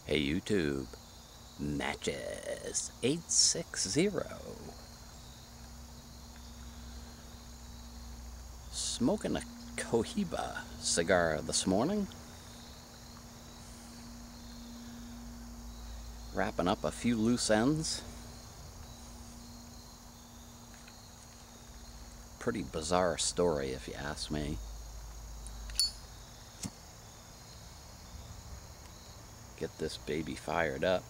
Hey YouTube, Matches 860. Smoking a Cohiba cigar this morning. Wrapping up a few loose ends. Pretty bizarre story if you ask me. Get this baby fired up.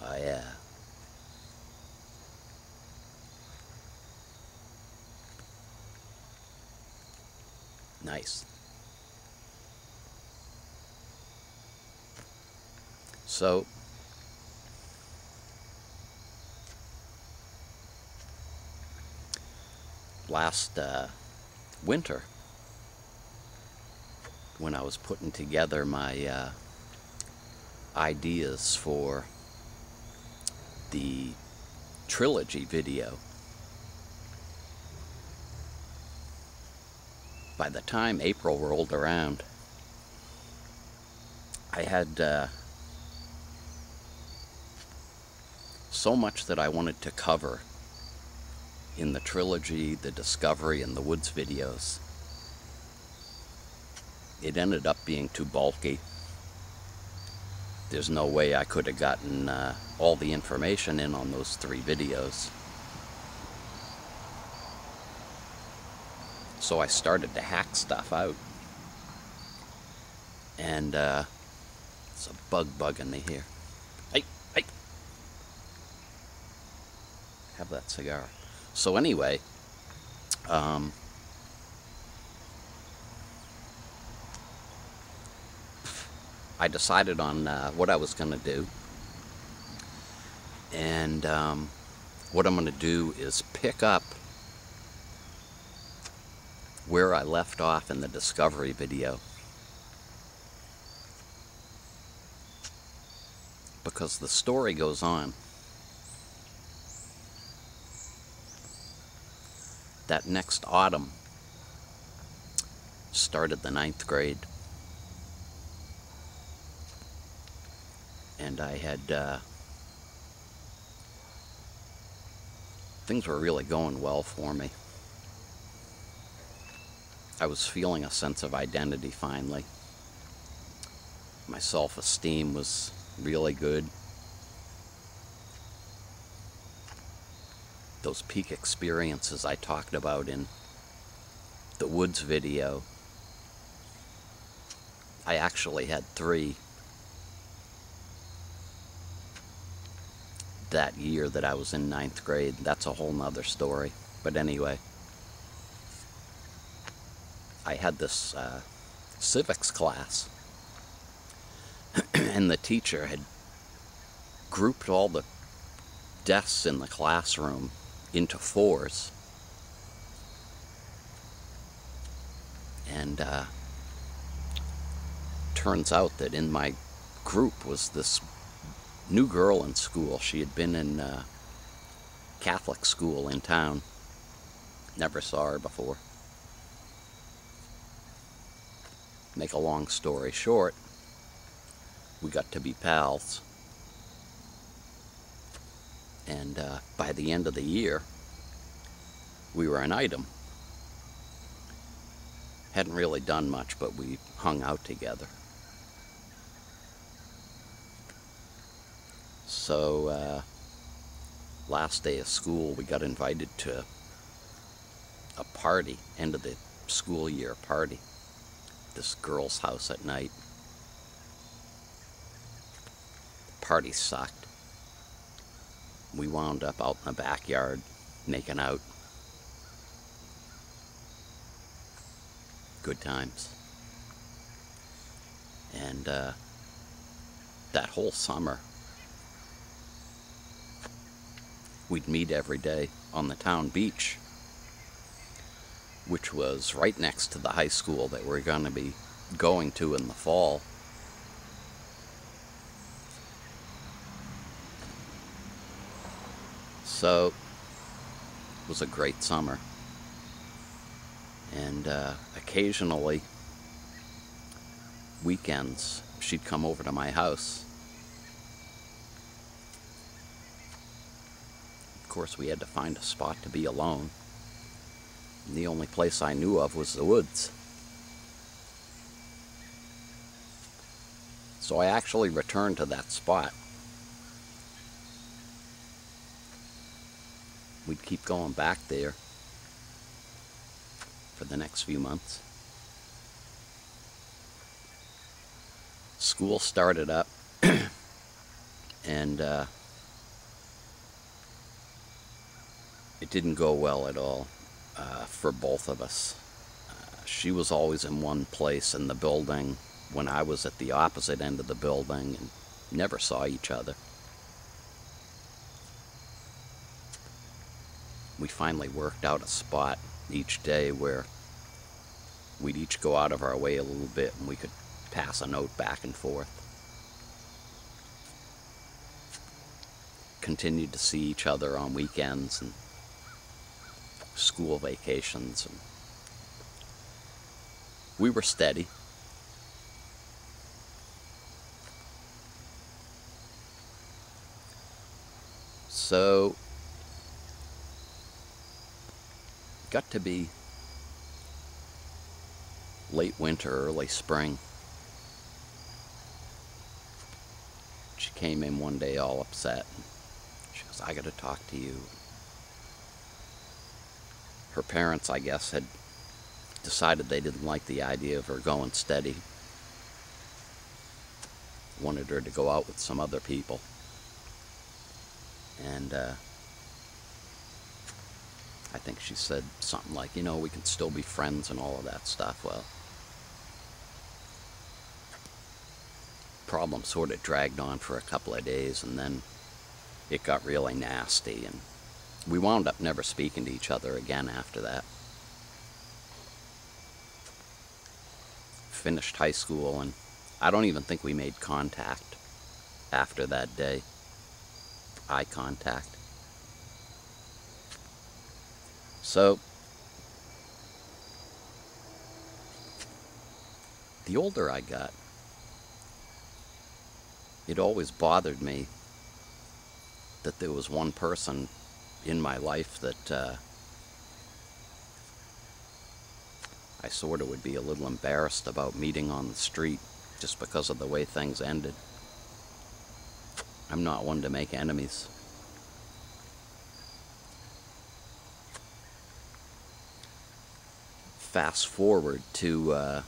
Oh yeah. Nice. So, last winter, when I was putting together my ideas for the trilogy video, by the time April rolled around, I had so much that I wanted to cover in the trilogy, the Discovery, and the Woods videos. It ended up being too bulky. There's no way I could have gotten all the information in on those 3 videos. So I started to hack stuff out. And it's a bug bugging me here. Hey! Have that cigar. So anyway, I decided on what I was going to do. And what I'm going to do is pick up where I left off in the Discovery video. Because the story goes on. That next autumn started the 9th grade. And I had, things were really going well for me. I was feeling a sense of identity finally. My self-esteem was really good. Those peak experiences I talked about in the Woods video, I actually had 3 that year that I was in 9th grade. That's a whole nother story. But anyway, I had this civics class, and the teacher had grouped all the desks in the classroom into 4s. And turns out that in my group was this new girl in school. She had been in Catholic school in town. Never saw her before. Make a long story short, we got to be pals. And by the end of the year, we were an item. Hadn't really done much, but we hung out together. So, last day of school, we got invited to a party, end of the school year party. This girl's house at night. The party sucked. We wound up out in the backyard, making out. Good times. And that whole summer, we'd meet every day on the town beach, which was right next to the high school that we're going to be going to in the fall. So it was a great summer, and occasionally, weekends, she'd come over to my house. Of course, we had to find a spot to be alone, and the only place I knew of was the woods. So I actually returned to that spot. We'd keep going back there for the next few months. School started up, and it didn't go well at all for both of us. She was always in one place in the building when I was at the opposite end of the building, and never saw each other. We finally worked out a spot each day where we'd each go out of our way a little bit and we could pass a note back and forth. Continued to see each other on weekends and school vacations, and we were steady. So got to be late winter, early spring. She came in one day all upset. She goes, "I gotta talk to you." Her parents, I guess, had decided they didn't like the idea of her going steady. Wanted her to go out with some other people. And I think she said something like, we can still be friends and all of that stuff. Well, problem sort of dragged on for a couple of days, and then it got really nasty, and we wound up never speaking to each other again after that. Finished high school, and I don't even think we made contact after that day. Eye contact. So, the older I got, it always bothered me that there was one person in my life that I sort of would be a little embarrassed about meeting on the street just because of the way things ended. I'm not one to make enemies. Fast forward to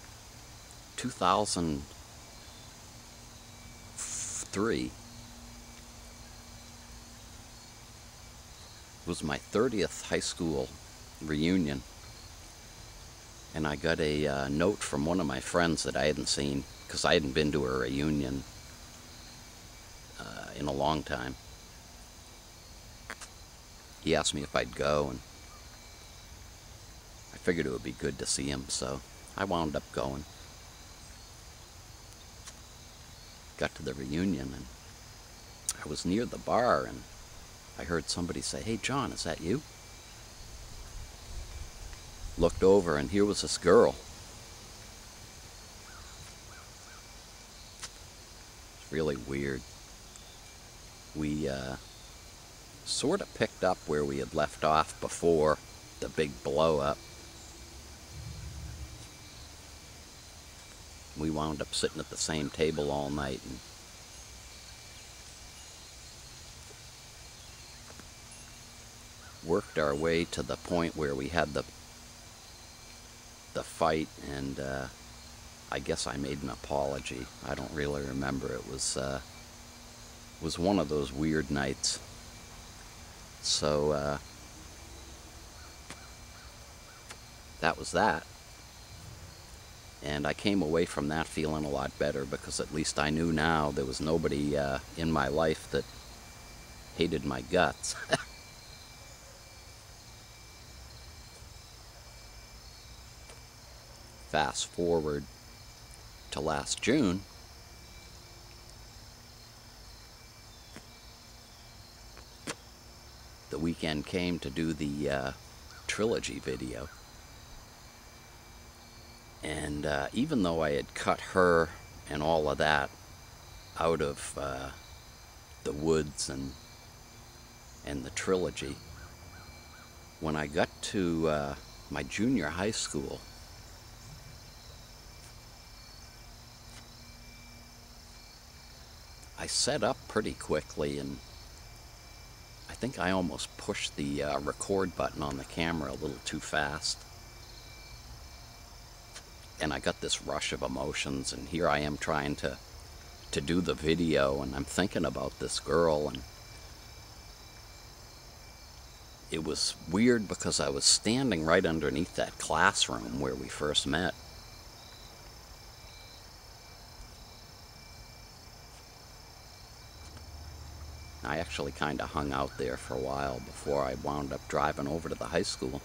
2003. It was my 30th high school reunion, and I got a note from one of my friends that I hadn't seen, because I hadn't been to a reunion in a long time. He asked me if I'd go, and I figured it would be good to see him, so I wound up going. Got to the reunion, and I was near the bar, and I heard somebody say, "Hey, John, is that you?" Looked over, and here was this girl. It's really weird. We sort of picked up where we had left off before the big blow-up. We wound up sitting at the same table all night, and worked our way to the point where we had the fight, and I guess I made an apology. I don't really remember. It was one of those weird nights. So that was that. And I came away from that feeling a lot better, because at least I knew now there was nobody in my life that hated my guts. Fast forward to last June. the weekend came to do the trilogy video. And even though I had cut her and all of that out of the woods and the trilogy, when I got to my junior high school, I set up pretty quickly, and I think I almost pushed the record button on the camera a little too fast. And I got this rush of emotions, and here I am trying to do the video, and I'm thinking about this girl, and it was weird because I was standing right underneath that classroom where we first met. I actually kind of hung out there for a while before I wound up driving over to the high school.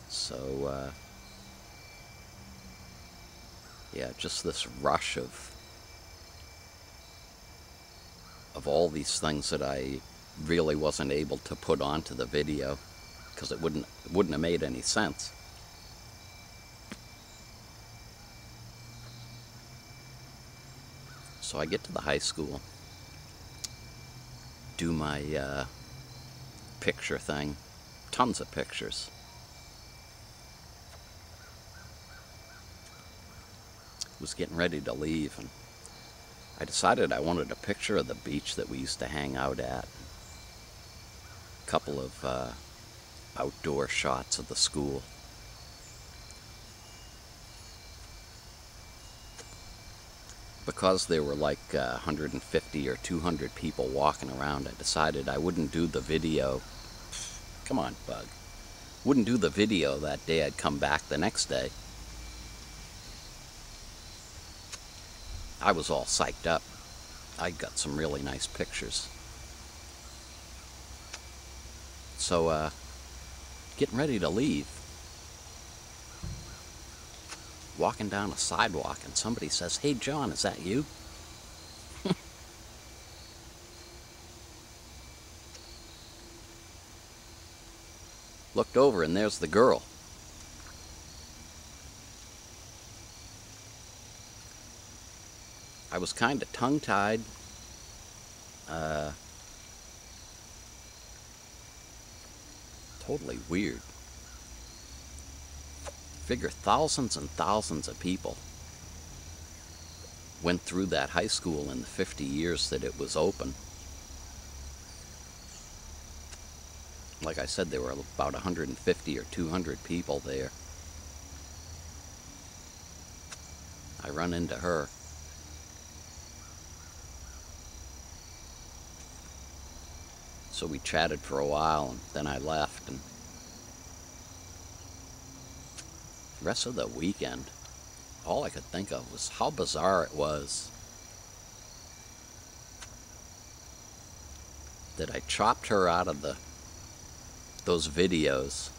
So, yeah, just this rush of all these things that I really wasn't able to put onto the video because it wouldn't have made any sense. So I get to the high school, do my picture thing, tons of pictures. Was getting ready to leave, and I decided I wanted a picture of the beach that we used to hang out at. A couple of outdoor shots of the school. Because there were like 150 or 200 people walking around, I decided I wouldn't do the video. Come on, bug. Wouldn't do the video that day. I'd come back the next day. I was all psyched up. I got some really nice pictures. So, getting ready to leave. Walking down a sidewalk, and somebody says, "Hey, John, is that you?" Looked over, and there's the girl. I was kind of tongue-tied. Totally weird. Figure thousands and thousands of people went through that high school in the 50 years that it was open. Like I said, there were about 150 or 200 people there. I run into her. So we chatted for a while, and then I left, and the rest of the weekend, all I could think of was how bizarre it was that I chopped her out of those videos,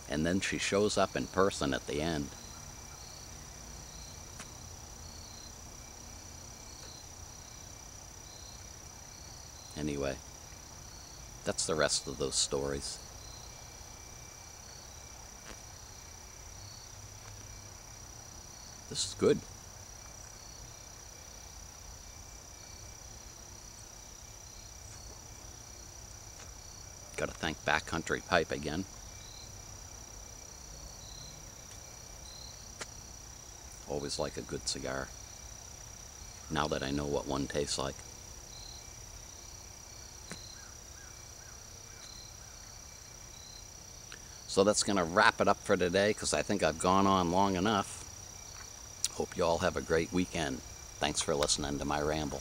and then she shows up in person at the end. Anyway, that's the rest of those stories. This is good. Gotta thank Backcountry Pipe again. Always like a good cigar, now that I know what one tastes like. So that's going to wrap it up for today, because I think I've gone on long enough. Hope you all have a great weekend. Thanks for listening to my ramble.